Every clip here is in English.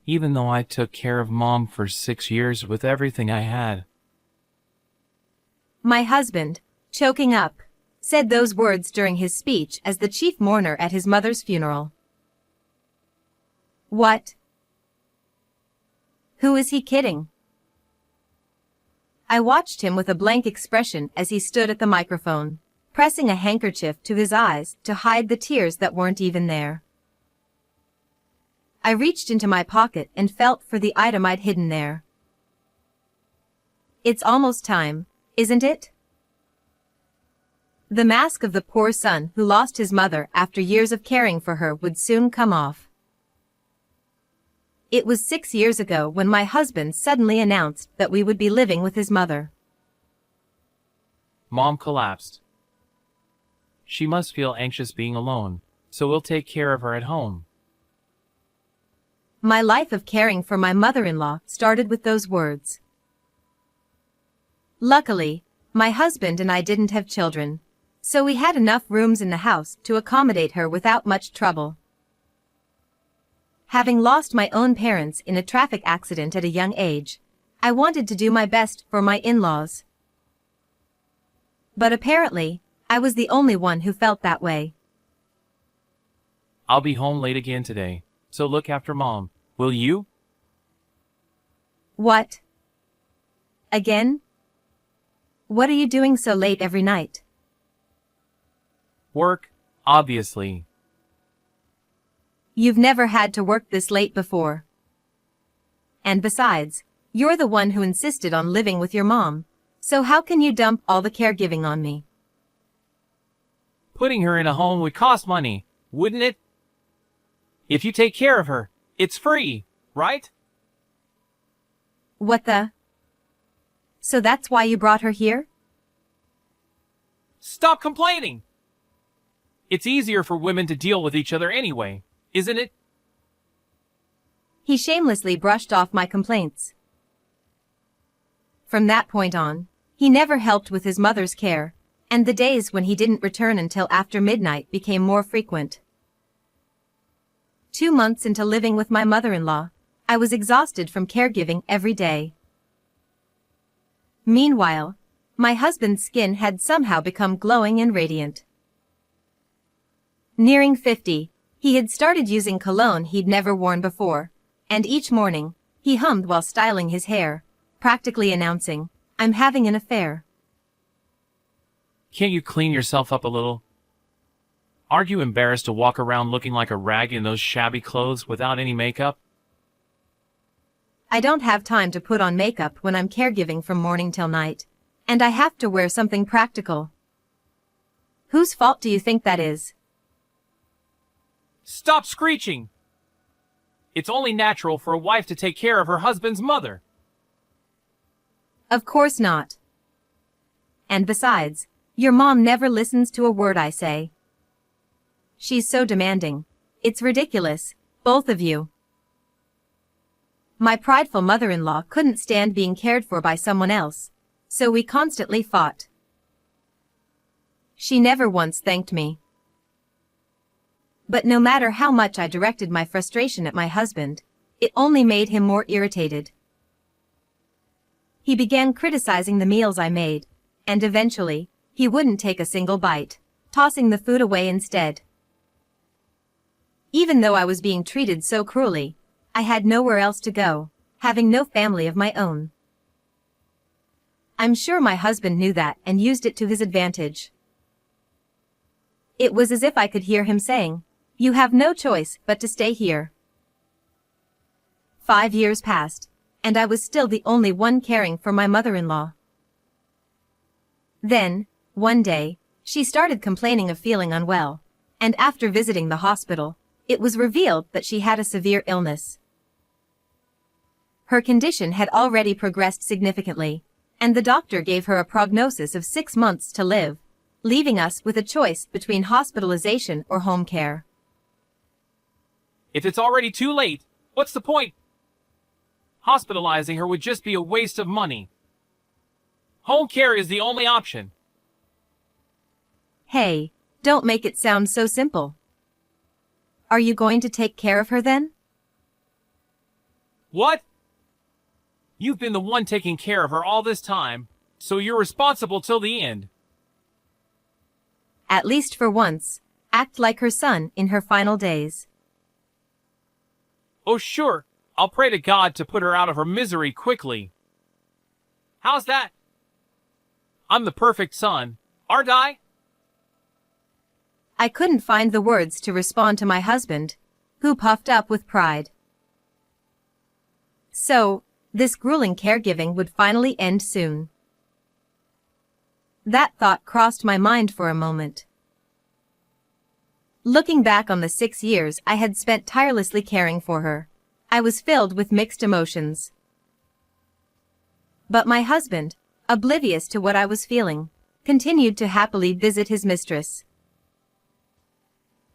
even though I took care of Mom for 6 years with everything I had. My husband, choking up, said those words during his speech as the chief mourner at his mother's funeral. What? Who is he kidding? I watched him with a blank expression as he stood at the microphone, pressing a handkerchief to his eyes to hide the tears that weren't even there. I reached into my pocket and felt for the item I'd hidden there. It's almost time, isn't it? The mask of the poor son who lost his mother after years of caring for her would soon come off. It was 6 years ago when my husband suddenly announced that we would be living with his mother. Mom collapsed. She must feel anxious being alone, so we'll take care of her at home. My life of caring for my mother-in-law started with those words. Luckily, my husband and I didn't have children, so we had enough rooms in the house to accommodate her without much trouble. Having lost my own parents in a traffic accident at a young age, I wanted to do my best for my in-laws. But apparently, I was the only one who felt that way. I'll be home late again today, so look after Mom, will you? What? Again? What are you doing so late every night? Work, obviously. You've never had to work this late before. And besides, you're the one who insisted on living with your mom, so how can you dump all the caregiving on me? Putting her in a home would cost money, wouldn't it? If you take care of her, it's free, right? What the? So that's why you brought her here? Stop complaining! It's easier for women to deal with each other anyway, isn't it? He shamelessly brushed off my complaints. From that point on, he never helped with his mother's care, and the days when he didn't return until after midnight became more frequent. 2 months into living with my mother-in-law, I was exhausted from caregiving every day. Meanwhile, my husband's skin had somehow become glowing and radiant. Nearing 50, he had started using cologne he'd never worn before, and each morning, he hummed while styling his hair, practically announcing, "I'm having an affair." Can't you clean yourself up a little? Aren't you embarrassed to walk around looking like a rag in those shabby clothes without any makeup? I don't have time to put on makeup when I'm caregiving from morning till night, and I have to wear something practical. Whose fault do you think that is? Stop screeching! It's only natural for a wife to take care of her husband's mother. Of course not. And besides, your mom never listens to a word I say. She's so demanding. It's ridiculous, both of you. My prideful mother-in-law couldn't stand being cared for by someone else, so we constantly fought. She never once thanked me. But no matter how much I directed my frustration at my husband, it only made him more irritated. He began criticizing the meals I made, and eventually, he wouldn't take a single bite, tossing the food away instead. Even though I was being treated so cruelly, I had nowhere else to go, having no family of my own. I'm sure my husband knew that and used it to his advantage. It was as if I could hear him saying, "You have no choice but to stay here." 5 years passed, and I was still the only one caring for my mother-in-law. Then, one day, she started complaining of feeling unwell, and after visiting the hospital, it was revealed that she had a severe illness. Her condition had already progressed significantly, and the doctor gave her a prognosis of 6 months to live, leaving us with a choice between hospitalization or home care. If it's already too late, what's the point? Hospitalizing her would just be a waste of money. Home care is the only option. Hey, don't make it sound so simple. Are you going to take care of her then? What? You've been the one taking care of her all this time, so you're responsible till the end. At least for once, act like her son in her final days. Oh sure, I'll pray to God to put her out of her misery quickly. How's that? I'm the perfect son, aren't I? I couldn't find the words to respond to my husband, who puffed up with pride. So, this grueling caregiving would finally end soon. That thought crossed my mind for a moment. Looking back on the 6 years I had spent tirelessly caring for her, I was filled with mixed emotions. But my husband, oblivious to what I was feeling, continued to happily visit his mistress.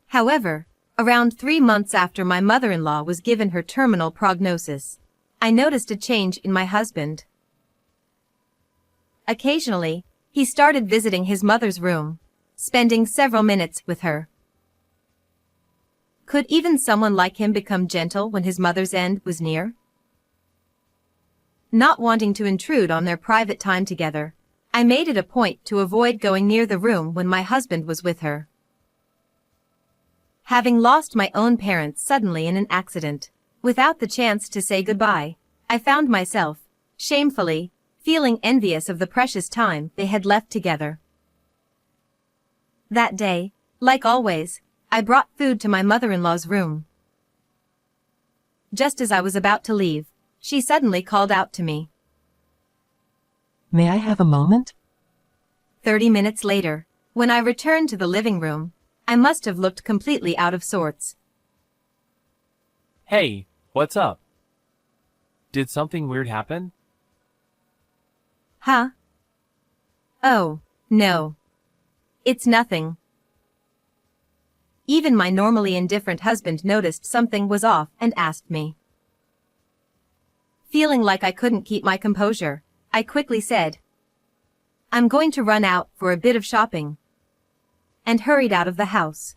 However, around 3 months after my mother-in-law was given her terminal prognosis, I noticed a change in my husband. Occasionally, he started visiting his mother's room, spending several minutes with her. Could even someone like him become gentle when his mother's end was near? Not wanting to intrude on their private time together, I made it a point to avoid going near the room when my husband was with her. Having lost my own parents suddenly in an accident, without the chance to say goodbye, I found myself, shamefully, feeling envious of the precious time they had left together. That day, like always, I brought food to my mother-in-law's room. Just as I was about to leave, she suddenly called out to me. May I have a moment? 30 minutes later, when I returned to the living room, I must have looked completely out of sorts. Hey, what's up? Did something weird happen? Huh? Oh, no. It's nothing. Even my normally indifferent husband noticed something was off and asked me. Feeling like I couldn't keep my composure, I quickly said, "I'm going to run out for a bit of shopping," and hurried out of the house.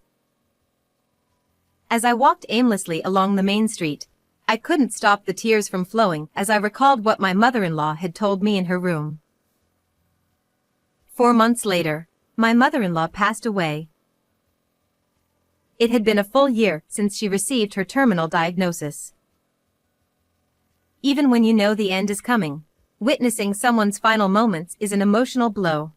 As I walked aimlessly along the main street, I couldn't stop the tears from flowing as I recalled what my mother-in-law had told me in her room. 4 months later, my mother-in-law passed away. It had been a full year since she received her terminal diagnosis. Even when you know the end is coming, witnessing someone's final moments is an emotional blow.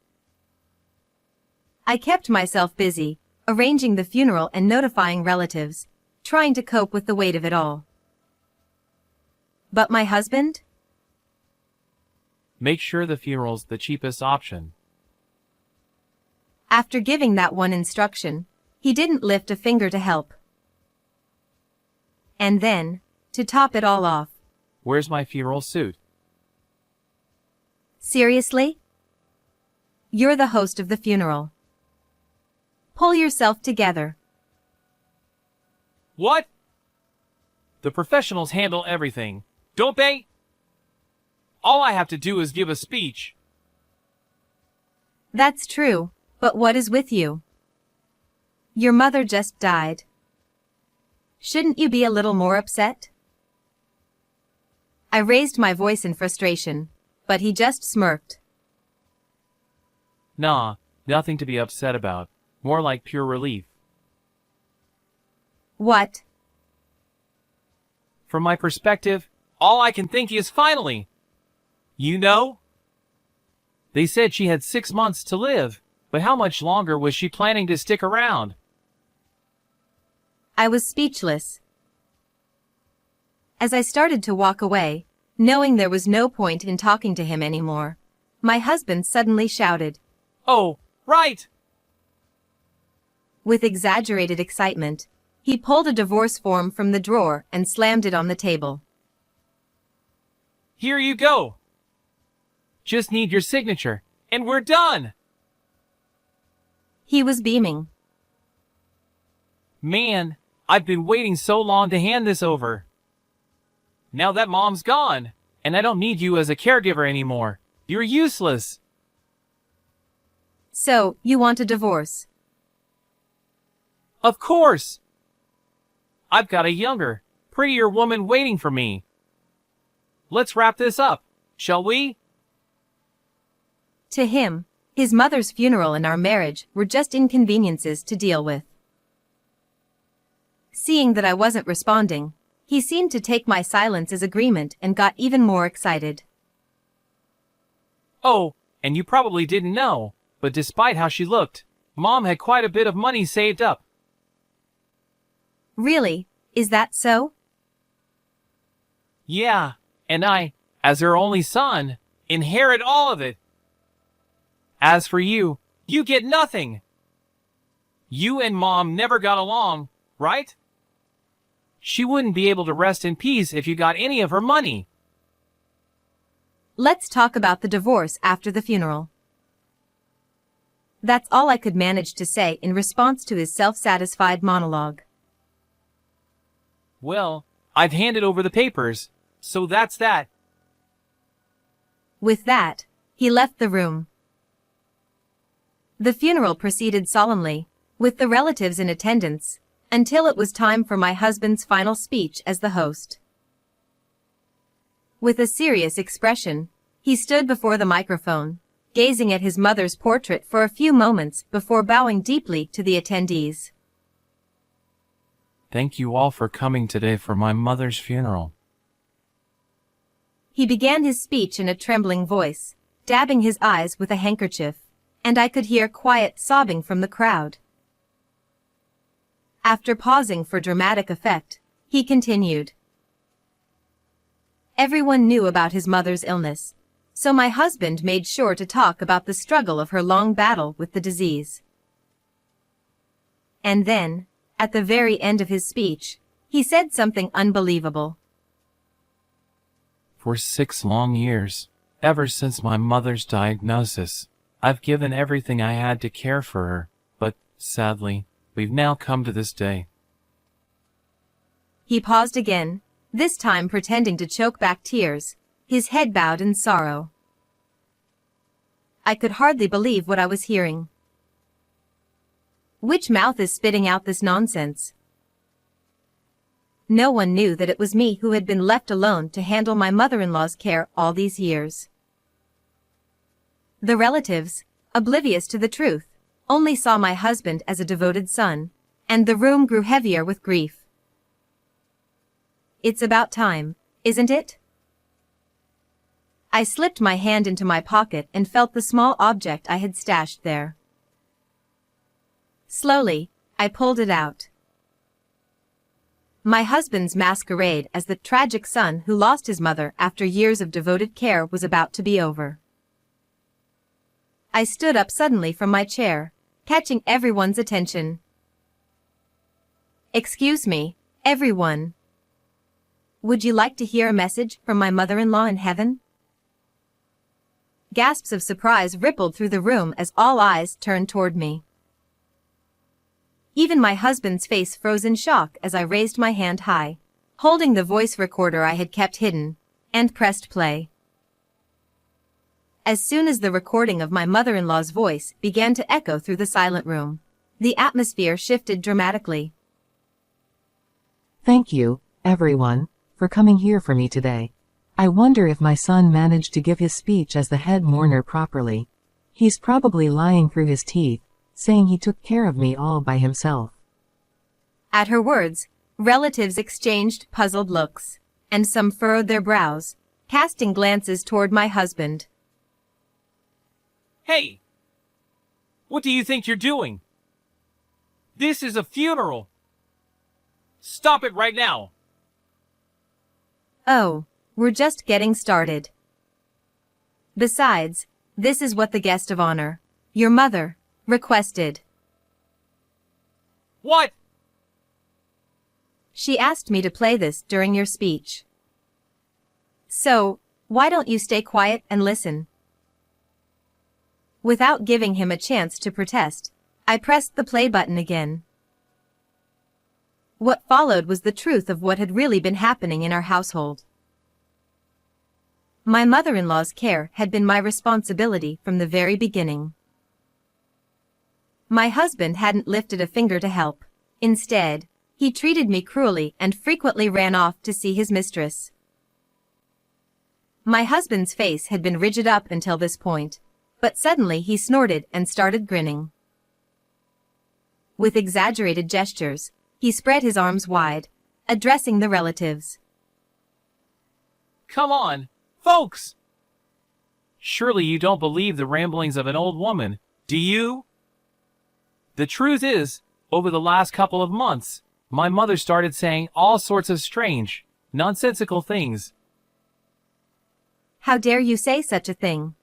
I kept myself busy, arranging the funeral and notifying relatives, trying to cope with the weight of it all. But my husband? Make sure the funeral's the cheapest option. After giving that one instruction, he didn't lift a finger to help. And then, to top it all off. Where's my funeral suit? Seriously? You're the host of the funeral. Pull yourself together. What? The professionals handle everything, don't they? All I have to do is give a speech. That's true, but what is with you? Your mother just died. Shouldn't you be a little more upset? I raised my voice in frustration, but he just smirked. Nah, nothing to be upset about. More like pure relief. What? From my perspective, all I can think is finally. You know? They said she had 6 months to live, but how much longer was she planning to stick around? I was speechless. As I started to walk away, knowing there was no point in talking to him anymore, my husband suddenly shouted. Oh, right! With exaggerated excitement, he pulled a divorce form from the drawer and slammed it on the table. Here you go! Just need your signature, and we're done! He was beaming. Man, I've been waiting so long to hand this over. Now that Mom's gone, and I don't need you as a caregiver anymore. You're useless. So, you want a divorce? Of course! I've got a younger, prettier woman waiting for me. let's wrap this up, shall we? To him, his mother's funeral and our marriage were just inconveniences to deal with. Seeing that I wasn't responding, he seemed to take my silence as agreement and got even more excited. Oh, and you probably didn't know, but despite how she looked, Mom had quite a bit of money saved up. Really, is that so? Yeah, and I, as her only son, inherit all of it. As for you, you get nothing. You and Mom never got along, right? She wouldn't be able to rest in peace if you got any of her money. Let's talk about the divorce after the funeral. That's all I could manage to say in response to his self-satisfied monologue. Well, I've handed over the papers, so that's that. With that, he left the room. The funeral proceeded solemnly, with the relatives in attendance, until it was time for my husband's final speech as the host. With a serious expression, he stood before the microphone, gazing at his mother's portrait for a few moments before bowing deeply to the attendees. Thank you all for coming today for my mother's funeral. He began his speech in a trembling voice, dabbing his eyes with a handkerchief, and I could hear quiet sobbing from the crowd. After pausing for dramatic effect, he continued. Everyone knew about his mother's illness, so my husband made sure to talk about the struggle of her long battle with the disease. And then, at the very end of his speech, he said something unbelievable. For 6 long years, ever since my mother's diagnosis, I've given everything I had to care for her, but, sadly, we've now come to this day. He paused again, this time pretending to choke back tears, his head bowed in sorrow. I could hardly believe what I was hearing. Which mouth is spitting out this nonsense? No one knew that it was me who had been left alone to handle my mother-in-law's care all these years. The relatives, oblivious to the truth, only saw my husband as a devoted son, and the room grew heavier with grief. It's about time, isn't it? I slipped my hand into my pocket and felt the small object I had stashed there. Slowly, I pulled it out. My husband's masquerade as the tragic son who lost his mother after years of devoted care was about to be over. I stood up suddenly from my chair, catching everyone's attention. Excuse me, everyone. Would you like to hear a message from my mother-in-law in heaven? Gasps of surprise rippled through the room as all eyes turned toward me. Even my husband's face froze in shock as I raised my hand high, holding the voice recorder I had kept hidden, and pressed play. As soon as the recording of my mother-in-law's voice began to echo through the silent room, the atmosphere shifted dramatically. Thank you, everyone, for coming here for me today. I wonder if my son managed to give his speech as the head mourner properly. He's probably lying through his teeth, saying he took care of me all by himself. At her words, relatives exchanged puzzled looks, and some furrowed their brows, casting glances toward my husband. Hey! What do you think you're doing? This is a funeral! Stop it right now! Oh, we're just getting started. Besides, this is what the guest of honor, your mother, requested. What? She asked me to play this during your speech. So, why don't you stay quiet and listen? Without giving him a chance to protest, I pressed the play button again. What followed was the truth of what had really been happening in our household. My mother-in-law's care had been my responsibility from the very beginning. My husband hadn't lifted a finger to help. Instead, he treated me cruelly and frequently ran off to see his mistress. My husband's face had been rigid up until this point, but suddenly he snorted and started grinning. With exaggerated gestures, he spread his arms wide, addressing the relatives. Come on, folks! Surely you don't believe the ramblings of an old woman, do you? The truth is, over the last couple of months, my mother started saying all sorts of strange, nonsensical things. How dare you say such a thing?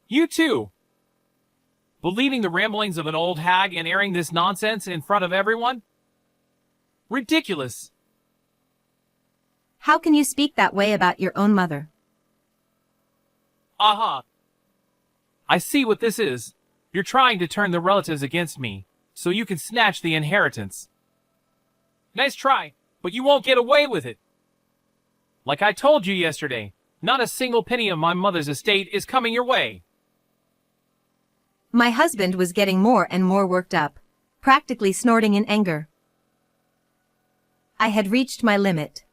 You too! Believing the ramblings of an old hag and airing this nonsense in front of everyone? Ridiculous! How can you speak that way about your own mother? Aha! I see what this is. You're trying to turn the relatives against me, so you can snatch the inheritance. Nice try, but you won't get away with it. Like I told you yesterday, not a single penny of my mother's estate is coming your way. My husband was getting more and more worked up, practically snorting in anger. I had reached my limit.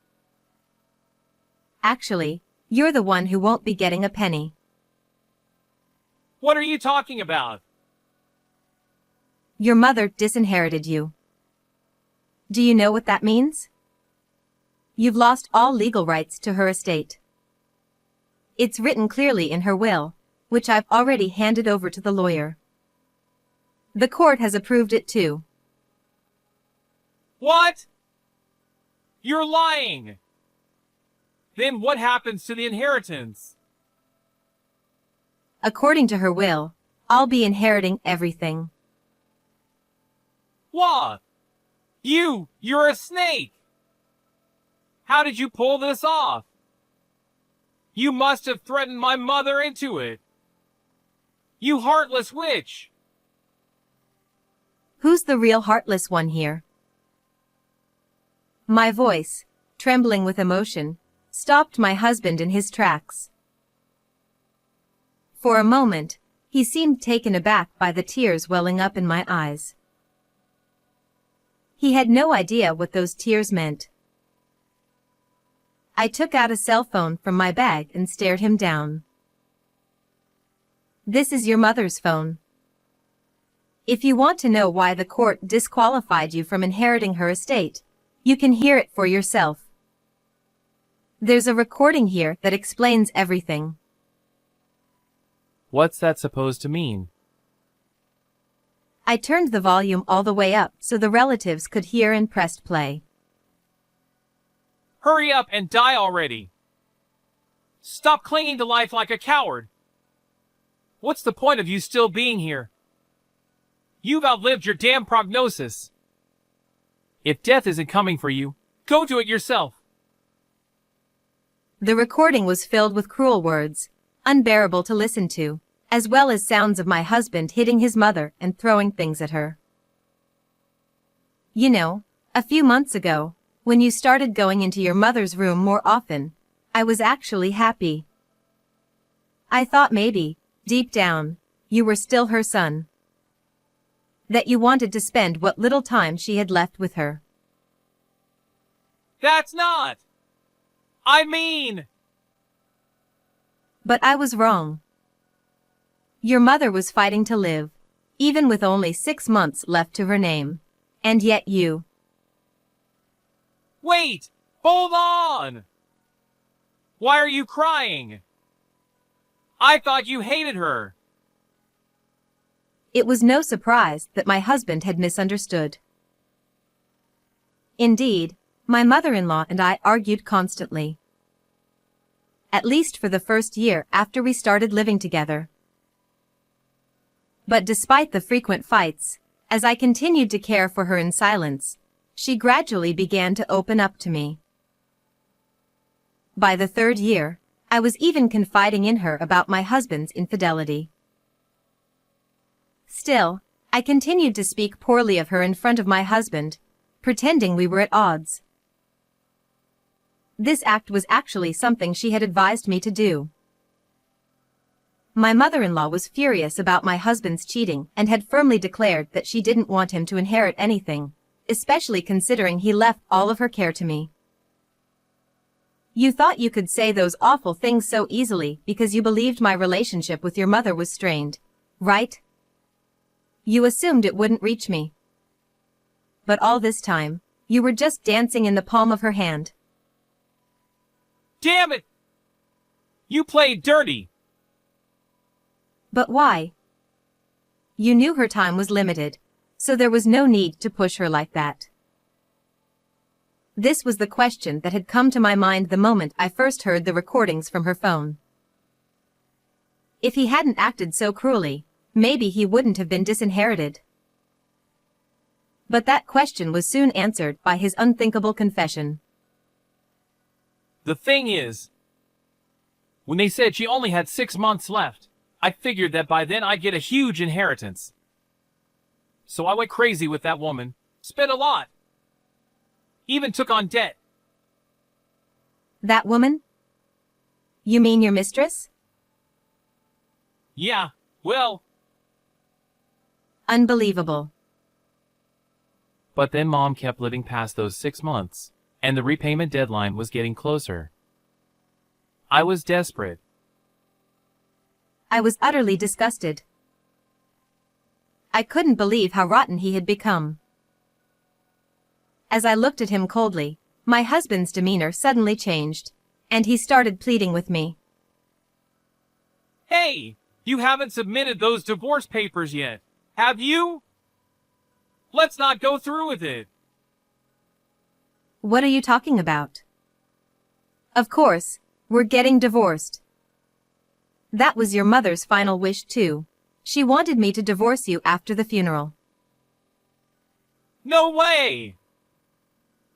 Actually, you're the one who won't be getting a penny. What are you talking about? Your mother disinherited you. Do you know what that means? You've lost all legal rights to her estate. It's written clearly in her will, which I've already handed over to the lawyer. The court has approved it too. What? You're lying! Then what happens to the inheritance? According to her will, I'll be inheriting everything. What? You're a snake! How did you pull this off? You must have threatened my mother into it. You heartless witch! Who's the real heartless one here? My voice, trembling with emotion, stopped my husband in his tracks. For a moment, he seemed taken aback by the tears welling up in my eyes. He had no idea what those tears meant. I took out a cell phone from my bag and stared him down. This is your mother's phone. If you want to know why the court disqualified you from inheriting her estate, you can hear it for yourself. There's a recording here that explains everything. What's that supposed to mean? I turned the volume all the way up so the relatives could hear and pressed play. Hurry up and die already! Stop clinging to life like a coward! What's the point of you still being here? You've outlived your damn prognosis. If death isn't coming for you, go to it yourself. The recording was filled with cruel words, unbearable to listen to, as well as sounds of my husband hitting his mother and throwing things at her. You know, a few months ago, when you started going into your mother's room more often, I was actually happy. I thought maybe, deep down, you were still her son. That you wanted to spend what little time she had left with her. That's not! I mean! But I was wrong. Your mother was fighting to live, even with only 6 months left to her name. And yet you... Wait! Hold on! Why are you crying? I thought you hated her. It was no surprise that my husband had misunderstood. Indeed, my mother-in-law and I argued constantly. At least for the first year after we started living together. But despite the frequent fights, as I continued to care for her in silence, she gradually began to open up to me. By the 3rd year, I was even confiding in her about my husband's infidelity. Still, I continued to speak poorly of her in front of my husband, pretending we were at odds. This act was actually something she had advised me to do. My mother-in-law was furious about my husband's cheating and had firmly declared that she didn't want him to inherit anything, especially considering he left all of her care to me. You thought you could say those awful things so easily because you believed my relationship with your mother was strained, right? You assumed it wouldn't reach me. But all this time, you were just dancing in the palm of her hand. Damn it! You played dirty! But why? You knew her time was limited, so there was no need to push her like that. This was the question that had come to my mind the moment I first heard the recordings from her phone. If he hadn't acted so cruelly, maybe he wouldn't have been disinherited. But that question was soon answered by his unthinkable confession. The thing is, when they said she only had 6 months left, I figured that by then I'd get a huge inheritance. So I went crazy with that woman, spent a lot, even took on debt. That woman? You mean your mistress? Yeah, well, Unbelievable. but then Mom kept living past those 6 months, and the repayment deadline was getting closer. I was desperate. I was utterly disgusted. I couldn't believe how rotten he had become. As I looked at him coldly, my husband's demeanor suddenly changed, and he started pleading with me. Hey, you haven't submitted those divorce papers yet, have you? Let's not go through with it. What are you talking about? Of course, we're getting divorced. That was your mother's final wish too. She wanted me to divorce you after the funeral. No way!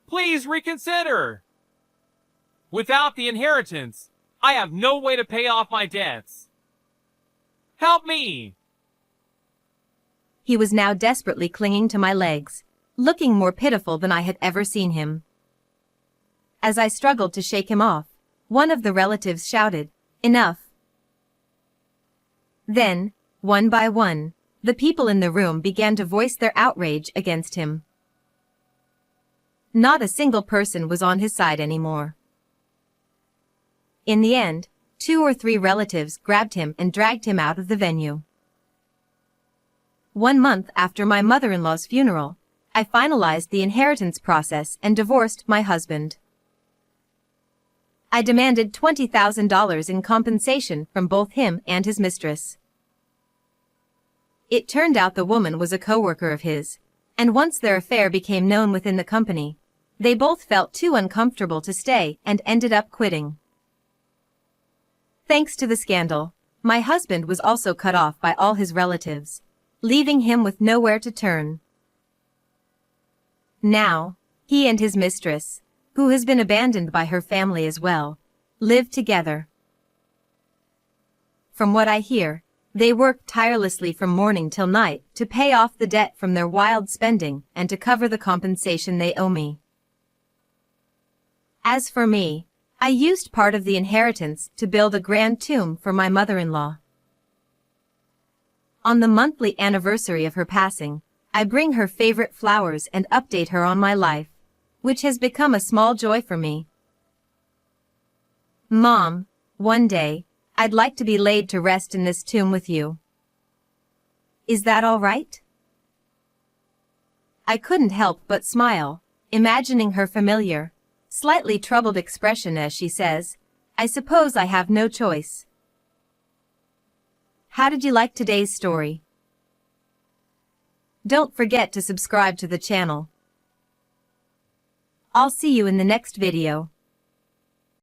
Please reconsider! Without the inheritance, I have no way to pay off my debts. Help me! He was now desperately clinging to my legs, looking more pitiful than I had ever seen him. As I struggled to shake him off, one of the relatives shouted, "Enough!" Then, one by one, the people in the room began to voice their outrage against him. Not a single person was on his side anymore. In the end, 2 or 3 relatives grabbed him and dragged him out of the venue. 1 month after my mother-in-law's funeral, I finalized the inheritance process and divorced my husband. I demanded $20,000 in compensation from both him and his mistress. It turned out the woman was a coworker of his, and once their affair became known within the company, they both felt too uncomfortable to stay and ended up quitting. Thanks to the scandal, my husband was also cut off by all his relatives, leaving him with nowhere to turn. Now, he and his mistress, who has been abandoned by her family as well, live together. From what I hear, they work tirelessly from morning till night to pay off the debt from their wild spending and to cover the compensation they owe me. As for me, I used part of the inheritance to build a grand tomb for my mother-in-law. On the monthly anniversary of her passing, I bring her favorite flowers and update her on my life, which has become a small joy for me. Mom, one day, I'd like to be laid to rest in this tomb with you. Is that all right? I couldn't help but smile, imagining her familiar, slightly troubled expression as she says, "I suppose I have no choice." How did you like today's story? Don't forget to subscribe to the channel. I'll see you in the next video.